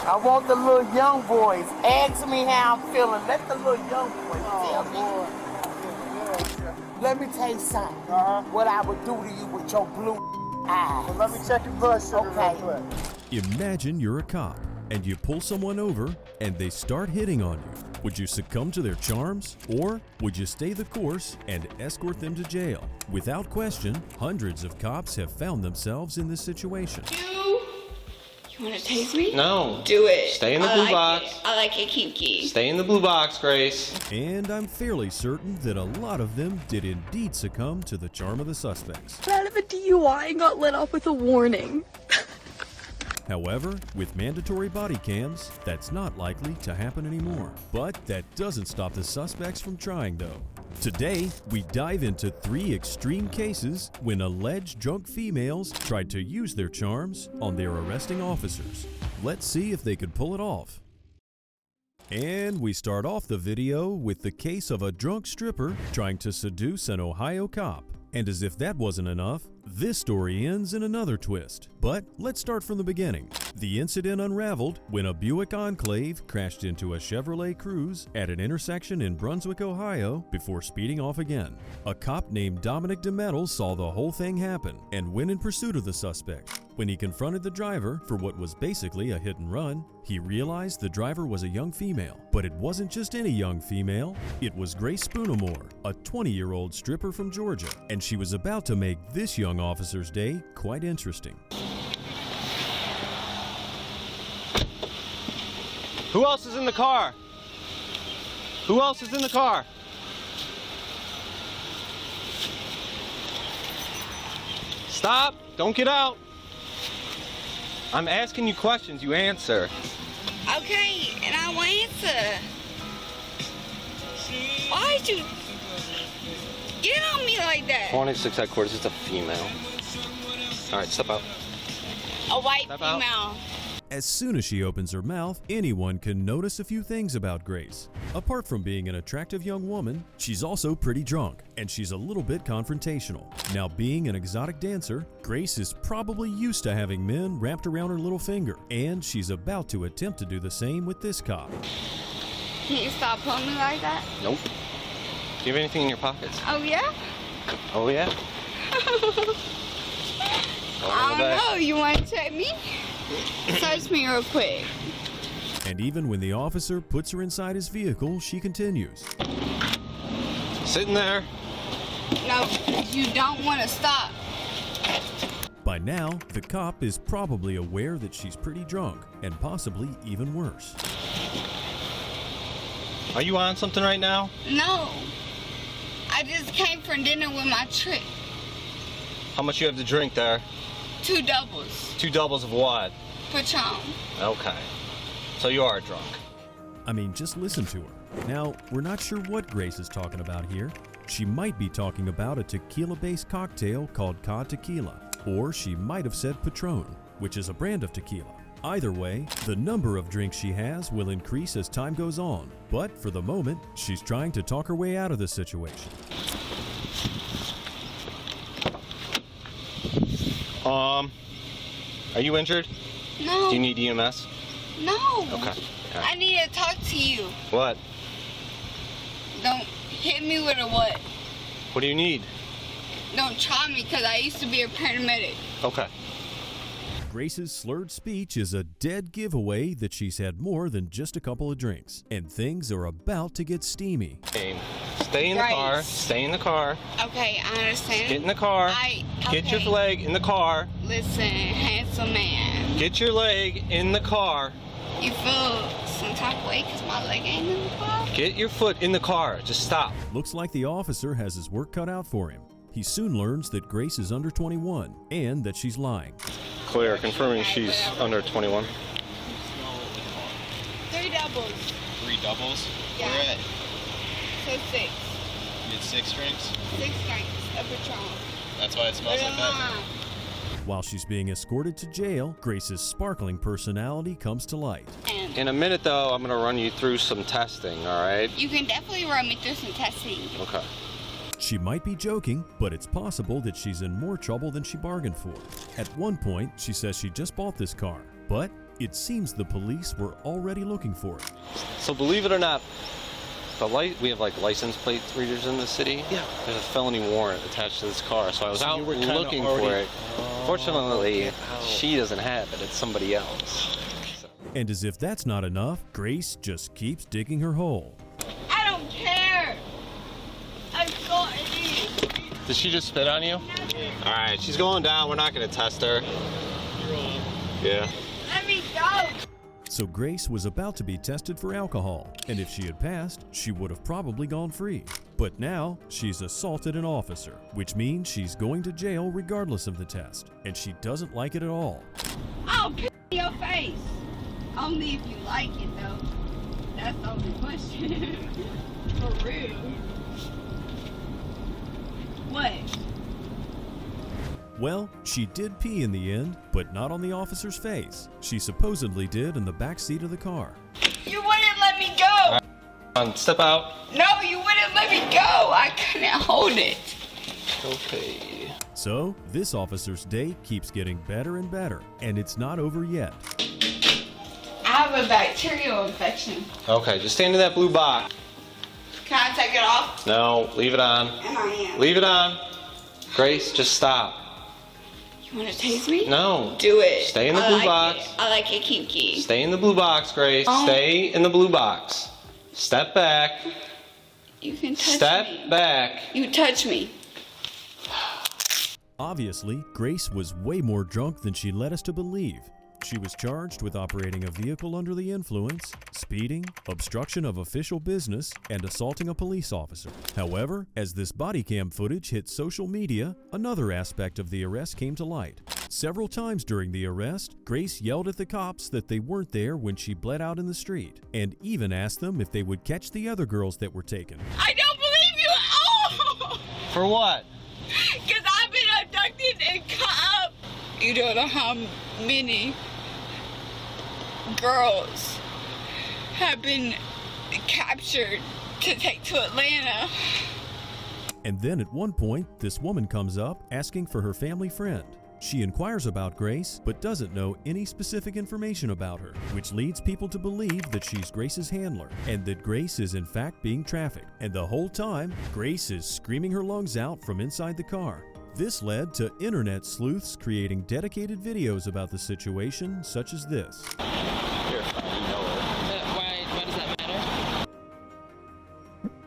I want the little young boys. Ask me how I'm feeling. Let the little young boys tell me. Let me tell you something. What I would do to you with your blue eyes. Well, let me check your blood sugar Okay. real quick. Imagine you're a cop and you pull someone over and they start hitting on you. Would you succumb to their charms, or would you stay the course and escort them to jail? Without question, hundreds of cops have found themselves in this situation. You want to tase me? No. Do it. Stay in the blue box. I like it kinky. Stay in the blue box, Grace. And I'm fairly certain that a lot of them did indeed succumb to the charm of the suspects. Out of a DUI and got let off with a warning. However, with mandatory body cams, that's not likely to happen anymore. But that doesn't stop the suspects from trying, though. Today, we dive into 3 extreme cases when alleged drunk females tried to use their charms on their arresting officers. Let's see if they could pull it off. And we start off the video with the case of a drunk stripper trying to seduce an Ohio cop. And as if that wasn't enough, this story ends in another twist. But let's start from the beginning. The incident unraveled when a Buick Enclave crashed into a Chevrolet Cruze at an intersection in Brunswick, Ohio, before speeding off again. A cop named Dominic DeMetal saw the whole thing happen and went in pursuit of the suspect. When he confronted the driver for what was basically a hit and run, he realized the driver was a young female. But it wasn't just any young female, it was Grace Bamore, a 20-year-old stripper from Georgia, and she was about to make this young officer's day quite interesting. Who else is in the car? Who else is in the car? Stop! Don't get out! I'm asking you questions, you answer. Okay, and I will answer. Why'd you get on me like that? 26 headquarters, it's a female. Alright, step out. A white Step out. female. As soon as she opens her mouth, anyone can notice a few things about Grace. Apart from being an attractive young woman, she's also pretty drunk, and she's a little bit confrontational. Now, being an exotic dancer, Grace is probably used to having men wrapped around her little finger, and she's about to attempt to do the same with this cop. Can you stop pulling me like that? Nope. Do you have anything in your pockets? Oh, yeah? Oh, yeah? I don't know. You want to check me? Search me real quick. And even when the officer puts her inside his vehicle, she continues. Sitting there. No, you don't want to stop. By now, the cop is probably aware that she's pretty drunk, and possibly even worse. Are you on something right now? No. I just came from dinner with my trick. How much you have to drink there? 2 doubles. 2 doubles of what? Patron. Okay. So you are drunk. I mean, just listen to her. Now, we're not sure what Grace is talking about here. She might be talking about a tequila-based cocktail called Cod Tequila, or she might have said Patron, which is a brand of tequila. Either way, the number of drinks she has will increase as time goes on, but for the moment, she's trying to talk her way out of the situation. Are you injured? No. Do you need EMS? No. Okay. I need to talk to you. What? Don't hit me with a what? What do you need? Don't try me, because I used to be a paramedic. Okay. Grace's slurred speech is a dead giveaway that she's had more than just a couple of drinks, and things are about to get steamy. Stay in the Right. car. Stay in the car. Okay, I understand. Get in the car. Get your okay. leg in the car. Listen, handsome man. Get your leg in the car. You feel some type of way because my leg ain't in the car? Get your foot in the car. Just stop. Looks like the officer has his work cut out for him. He soon learns that Grace is under 21 and that she's lying. Clear. Confirming she's under 21. 3 doubles. 3 doubles? Yeah. Where at? So 6. You had 6 drinks? 6 drinks of Patron. That's why it smells like that? While she's being escorted to jail, Grace's sparkling personality comes to light. And In a minute, though, I'm going to run you through some testing, all right? you can definitely run me through some testing. Okay. She might be joking, but it's possible that she's in more trouble than she bargained for. At one point, she says she just bought this car, but It seems the police were already looking for it. So believe it or not, we have like license plate readers in the city. Yeah. There's a felony warrant attached to this car, so I was out looking for it. Fortunately, she doesn't have it. It's somebody else. So. And as if that's not enough, Grace just keeps digging her hole. I don't care. I got it. Did she just spit on you? All right, she's going down. We're not going to test her. Yeah. Let me go. So Grace was about to be tested for alcohol, and if she had passed, she would have probably gone free. But now, she's assaulted an officer, which means she's going to jail regardless of the test, and she doesn't like it at all. I'll piss in your face. Only if you like it, though. That's the only question. For real. What? Well, she did pee in the end, but not on the officer's face. She supposedly did in the back seat of the car. You wouldn't let me go. Step out. No, you wouldn't let me go. I couldn't hold it. Okay. So, this officer's day keeps getting better and better, and it's not over yet. I have a bacterial infection. Okay, just stand in that blue box. Can I take it off? No, leave it on. And I am. Leave it on. Grace, just stop. You want to taste me? No. Do it. Stay in the blue box. I like it kinky. Stay in the blue box, Grace. Oh. Stay in the blue box. Step back. You can touch Step me. back. You touch me. Obviously, Grace was way more drunk than she led us to believe. She was charged with operating a vehicle under the influence, speeding, obstruction of official business, and assaulting a police officer. However, as this body cam footage hit social media, another aspect of the arrest came to light. Several times during the arrest, Grace yelled at the cops that they weren't there when she bled out in the street, and even asked them if they would catch the other girls that were taken. I don't believe you at all. For what? Because I've been abducted and caught up. You don't know how many girls have been captured to take to Atlanta. And then at one point, this woman comes up asking for her family friend. She inquires about Grace, but doesn't know any specific information about her, which leads people to believe that she's Grace's handler, and that Grace is in fact being trafficked. And the whole time, Grace is screaming her lungs out from inside the car. This led to internet sleuths creating dedicated videos about the situation, such as this. Why does that matter?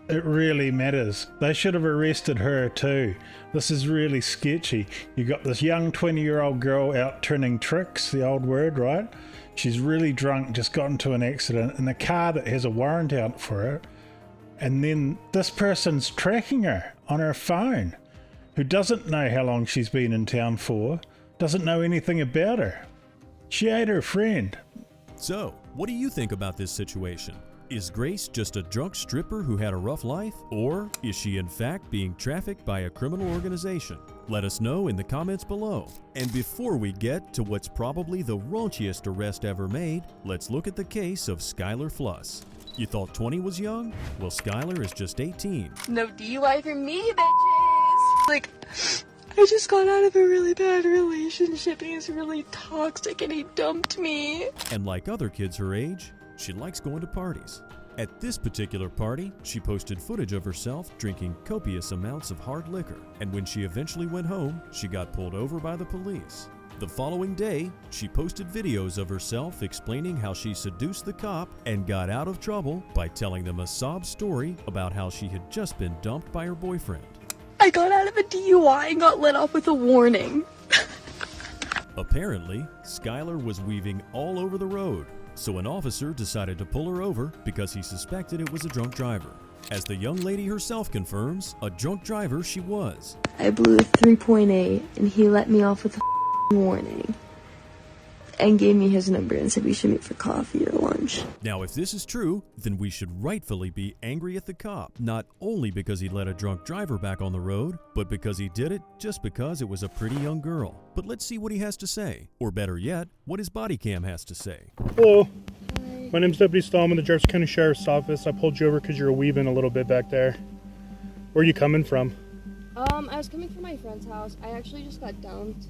It really matters. They should have arrested her too. This is really sketchy. You got this young 20-year-old girl out turning tricks, the old word, right? She's really drunk, just got into an accident in a car that has a warrant out for her. And then this person's tracking her on her phone, who doesn't know how long she's been in town for, doesn't know anything about her. She ate her friend. So, what do you think about this situation? Is Grace just a drunk stripper who had a rough life? Or is she in fact being trafficked by a criminal organization? Let us know in the comments below. And before we get to what's probably the raunchiest arrest ever made, let's look at the case of Skyler Fluss. You thought 20 was young? Well, Skyler is just 18. No DUI for me, bitches! Like, I just got out of a really bad relationship. He's really toxic and he dumped me. And like other kids her age, she likes going to parties. At this particular party, she posted footage of herself drinking copious amounts of hard liquor, and when she eventually went home, she got pulled over by the police. The following day, she posted videos of herself explaining how she seduced the cop and got out of trouble by telling them a sob story about how she had just been dumped by her boyfriend. I got out of a DUI and got let off with a warning. Apparently, Skyler was weaving all over the road, so an officer decided to pull her over because he suspected it was a drunk driver. As the young lady herself confirms, a drunk driver she was. I blew a 3.8 and he let me off with a warning. And gave me his number and said we should meet for coffee or lunch. Now, if this is true, then we should rightfully be angry at the cop, not only because he let a drunk driver back on the road, but because he did it just because it was a pretty young girl. But let's see what he has to say, or better yet, what his body cam has to say. Hello, my name's Deputy Stallman, the Jefferson County Sheriff's Office. I pulled you over because you were weaving a little bit back there. Where are you coming from? I was coming from my friend's house. I actually just got dumped.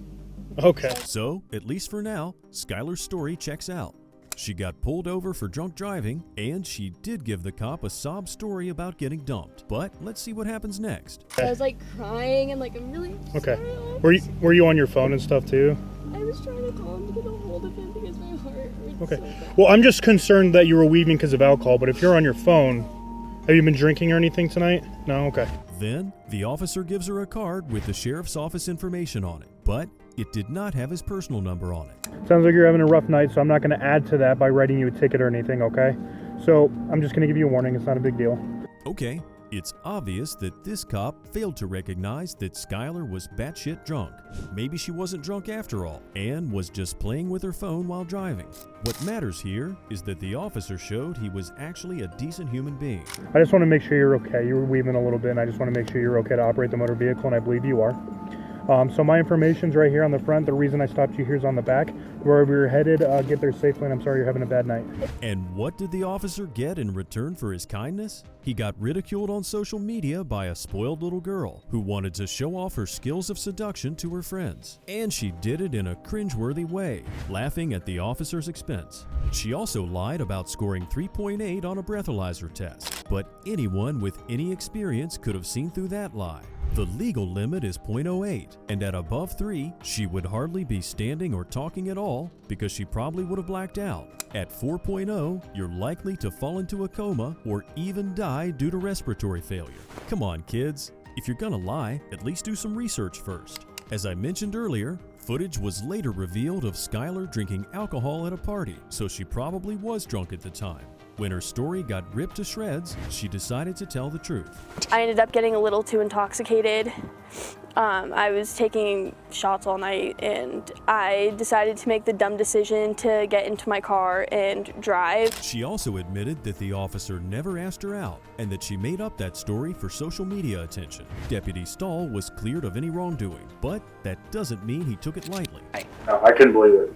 Okay. So, at least for now, Skyler's story checks out. She got pulled over for drunk driving, and she did give the cop a sob story about getting dumped. But let's see what happens next. I was like crying and like I'm really Okay. sorry. Were you on your phone and stuff too? I was trying to call him to get a hold of him because my heart hurts Okay. so bad. Well, I'm just concerned that you were weaving because of alcohol, but if you're on your phone, have you been drinking or anything tonight? No? Okay. Then, the officer gives her a card with the sheriff's office information on it, but it did not have his personal number on it. Sounds like you're having a rough night, so I'm not going to add to that by writing you a ticket or anything, okay? So I'm just going to give you a warning. It's not a big deal. Okay, it's obvious that this cop failed to recognize that Skyler was batshit drunk. Maybe she wasn't drunk after all, and was just playing with her phone while driving. What matters here is that the officer showed he was actually a decent human being. I just want to make sure you're okay. You were weaving a little bit, and I just want to make sure you're okay to operate the motor vehicle, and I believe you are. So my information's right here on the front. The reason I stopped you here is on the back. Wherever you're headed, get there safely, and I'm sorry you're having a bad night. And what did the officer get in return for his kindness? He got ridiculed on social media by a spoiled little girl who wanted to show off her skills of seduction to her friends. And she did it in a cringeworthy way, laughing at the officer's expense. She also lied about scoring 3.8 on a breathalyzer test, but anyone with any experience could have seen through that lie. The legal limit is 0.08, and at above 3, she would hardly be standing or talking at all because she probably would have blacked out. At 4.0, you're likely to fall into a coma or even die due to respiratory failure. Come on, kids. If you're gonna lie, at least do some research first. As I mentioned earlier, footage was later revealed of Skyler drinking alcohol at a party, so she probably was drunk at the time. When her story got ripped to shreds, she decided to tell the truth. I ended up getting a little too intoxicated. I was taking shots all night and I decided to make the dumb decision to get into my car and drive. She also admitted that the officer never asked her out and that she made up that story for social media attention. Deputy Stahl was cleared of any wrongdoing, but that doesn't mean he took it lightly. No, I couldn't believe it.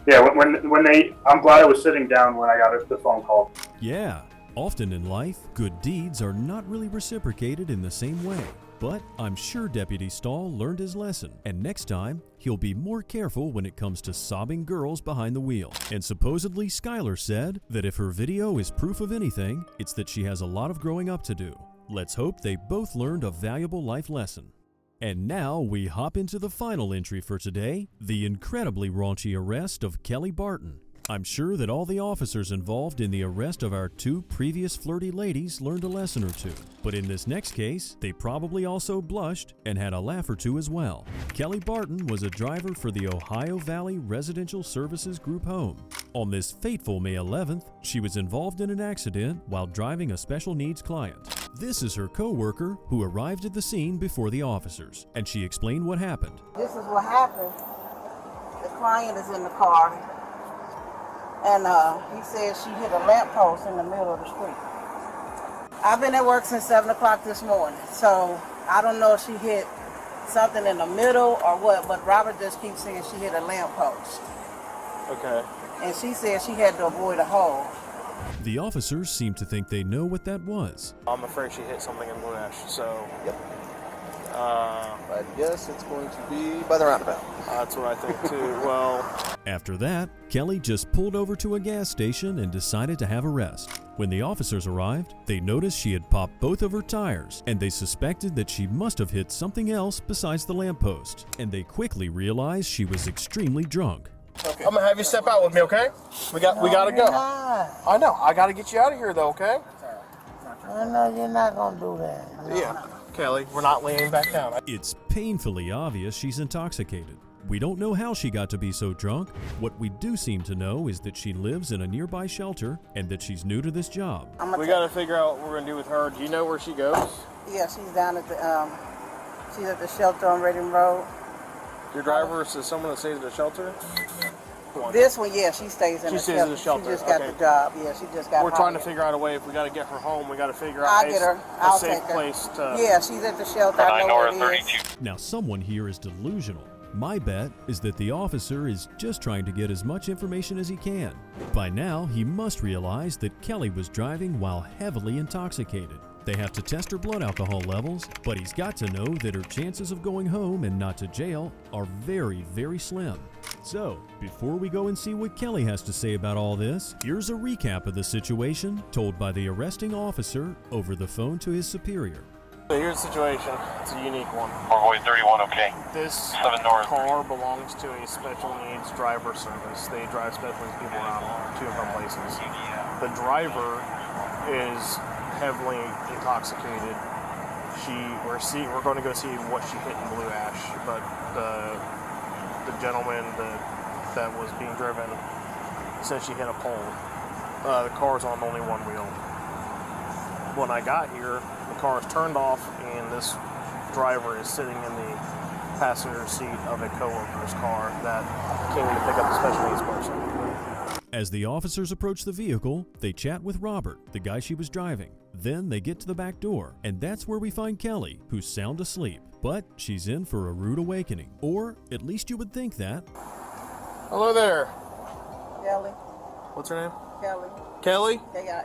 Yeah, I'm glad I was sitting down when I got the phone call. Yeah, often in life, good deeds are not really reciprocated in the same way. But I'm sure Deputy Stahl learned his lesson, and next time, he'll be more careful when it comes to sobbing girls behind the wheel. And supposedly Skyler said that if her video is proof of anything, it's that she has a lot of growing up to do. Let's hope they both learned a valuable life lesson. And now we hop into the final entry for today, the incredibly raunchy arrest of Kelly Barton. I'm sure that all the officers involved in the arrest of our two previous flirty ladies learned a lesson or two. But in this next case, they probably also blushed and had a laugh or two as well. Kelly Barton was a driver for the Ohio Valley Residential Services Group home. On this fateful May 11th, she was involved in an accident while driving a special needs client. This is her co-worker who arrived at the scene before the officers, and she explained what happened. This is what happened. The client is in the car, and he said she hit a lamppost in the middle of the street. I've been at work since 7 o'clock this morning, so I don't know if she hit something in the middle or what, but Robert just keeps saying she hit a lamppost. Okay. And she said she had to avoid a hole. The officers seem to think they know what that was. I'm afraid she hit something in Blue Ash, so... Yep. I guess it's going to be by the roundabout. That's what I think too. Well... After that, Kelly just pulled over to a gas station and decided to have a rest. When the officers arrived, they noticed she had popped both of her tires, and they suspected that she must have hit something else besides the lamppost, and they quickly realized she was extremely drunk. Okay. I'm gonna have you step out with me, okay? We gotta go. I know. I gotta get you out of here, though, okay? I know you're not gonna do that. No. Yeah, Kelly, we're not laying back down. It's painfully obvious she's intoxicated. We don't know how she got to be so drunk. What we do seem to know is that she lives in a nearby shelter and that she's new to this job. We gotta figure out what we're gonna do with her. Do you know where she goes? Yeah, she's down at the shelter on Reading Road. Your driver is someone that stays at the shelter? This one, yeah, she stays in the shelter. In the shelter. She just got the job. Yeah, she just got. We're trying to figure out a way. If we got to get her home, we got to figure out a safe place to. Yeah, she's at the shelter. I know where it is. Now, someone here is delusional. My bet is that the officer is just trying to get as much information as he can. By now, he must realize that Kelly was driving while heavily intoxicated. They have to test her blood alcohol levels, but he's got to know that her chances of going home and not to jail are very, very slim. So, before we go and see what Kelly has to say about all this, here's a recap of the situation told by the arresting officer over the phone to his superior. So here's the situation. It's a unique one. Boy 31, okay. This 7 north. car belongs to a special needs driver service. They drive special needs people around to and from places. The driver is heavily intoxicated. We're going to go see what she hit in Blue Ash, but the gentleman that was being driven said she hit a pole. The car's on only one wheel. When I got here, the car is turned off and this driver is sitting in the passenger seat of a co-worker's car that came to pick up the special needs person. As the officers approach the vehicle, they chat with Robert, the guy she was driving. Then they get to the back door, and that's where we find Kelly, who's sound asleep. But she's in for a rude awakening, or at least you would think that. Hello there. Kelly. What's her name? Kelly. Kelly? Yeah.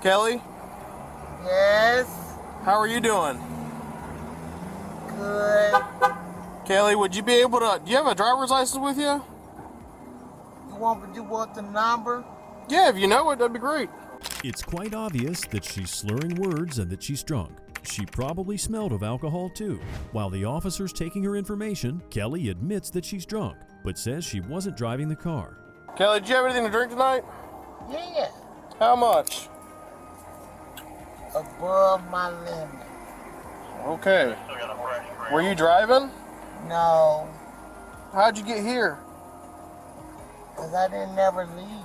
Kelly? Yes. How are you doing? Good. Kelly, would you be able to... Do you have a driver's license with you? You want the number? Yeah, if you know it, that'd be great. It's quite obvious that she's slurring words and that she's drunk. She probably smelled of alcohol too. While the officer's taking her information, Kelly admits that she's drunk, but says she wasn't driving the car. Kelly, did you have anything to drink tonight? Yeah. How much? Above my limit. Okay. Were you driving? No. How'd you get here? Because I didn't never leave.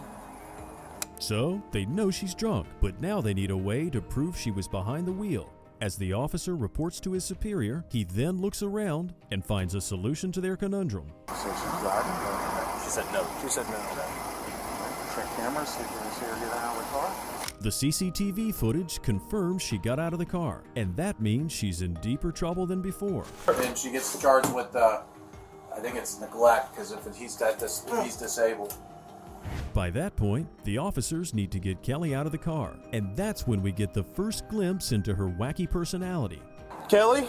So, they know she's drunk, but now they need a way to prove she was behind the wheel. As the officer reports to his superior, he then looks around and finds a solution to their conundrum. So she's driving? She said no. She said no. Check cameras, see if we can see her get out of the car. The CCTV footage confirms she got out of the car, and that means she's in deeper trouble than before. And she gets charged with, I think it's neglect, because if he's disabled. By that point, the officers need to get Kelly out of the car, and that's when we get the first glimpse into her wacky personality. Kelly?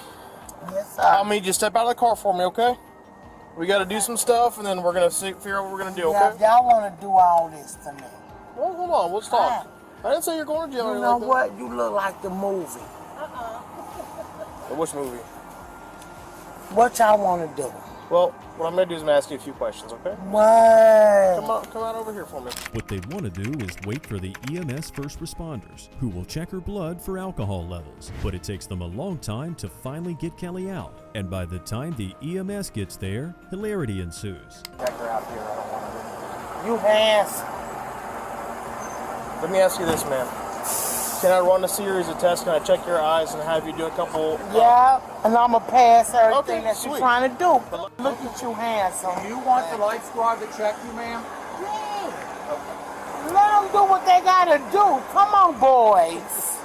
Yes, sir. I'll need you to step out of the car for me, okay? We got to do some stuff, and then we're going to figure out what we're going to do, okay? Yeah, y'all want to do all this to me. Well, hold on, let's talk. I didn't say you're going to jail or You anything know like what? You look like the movie. that. Which movie? What y'all want to do? Well, what I'm going to do is I'm going to ask you a few questions, okay? What? Come on over here for me. What they want to do is wait for the EMS first responders, who will check her blood for alcohol levels. But it takes them a long time to finally get Kelly out. And by the time the EMS gets there, hilarity ensues. Check her out here. I don't want to. You handsome. Let me ask you this, ma'am. Can I run a series of tests? Can I check your eyes and have you do a couple? Yeah, and I'm going to pass everything Okay, that sweet. you're trying to do. Look at you handsome. Do you want the light squad to check you, ma'am? Yeah. Let them do what they got to do. Come on, boys.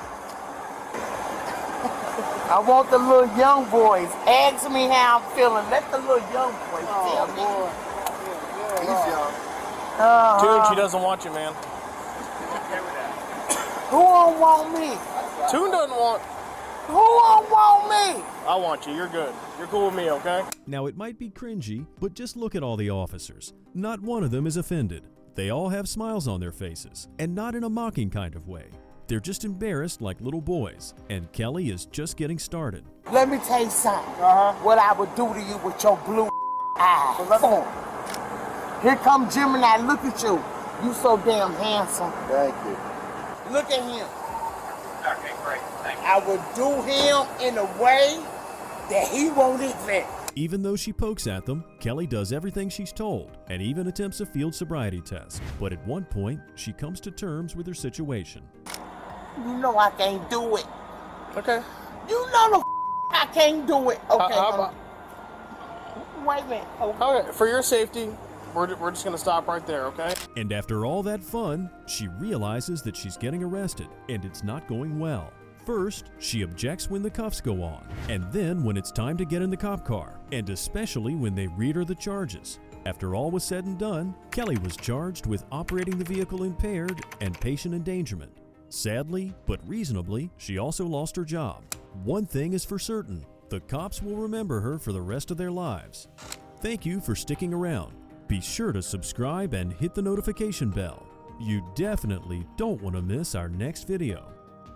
I want the little young boys. Ask me how I'm feeling. Let the little young boys tell me. He's young. Tune, she doesn't want you, man. Who don't want me? Tune doesn't want. Who don't want me? I want you. You're good. You're cool with me, okay? Now, it might be cringy, but just look at all the officers. Not one of them is offended. They all have smiles on their faces, and not in a mocking kind of way. They're just embarrassed like little boys, and Kelly is just getting started. Let me tell you something. What I would do to you with your blue eyes. Boom. Here come Gemini. Look at you. You so damn handsome. Thank you. Look at him. Okay, great. Thank you. I would do him in a way that he won't even. Even though she pokes at them, Kelly does everything she's told and even attempts a field sobriety test. But at one point, she comes to terms with her situation. You know I can't do it. Okay. You know I can't do it. Okay. Wait a minute. Okay, for your safety, we're just going to stop right there, okay? And after all that fun, she realizes that she's getting arrested, and it's not going well. First, she objects when the cuffs go on, and then when it's time to get in the cop car, and especially when they read her the charges. After all was said and done, Kelly was charged with operating the vehicle impaired and patient endangerment. Sadly, but reasonably, she also lost her job. One thing is for certain, the cops will remember her for the rest of their lives. Thank you for sticking around. Be sure to subscribe and hit the notification bell. You definitely don't want to miss our next video.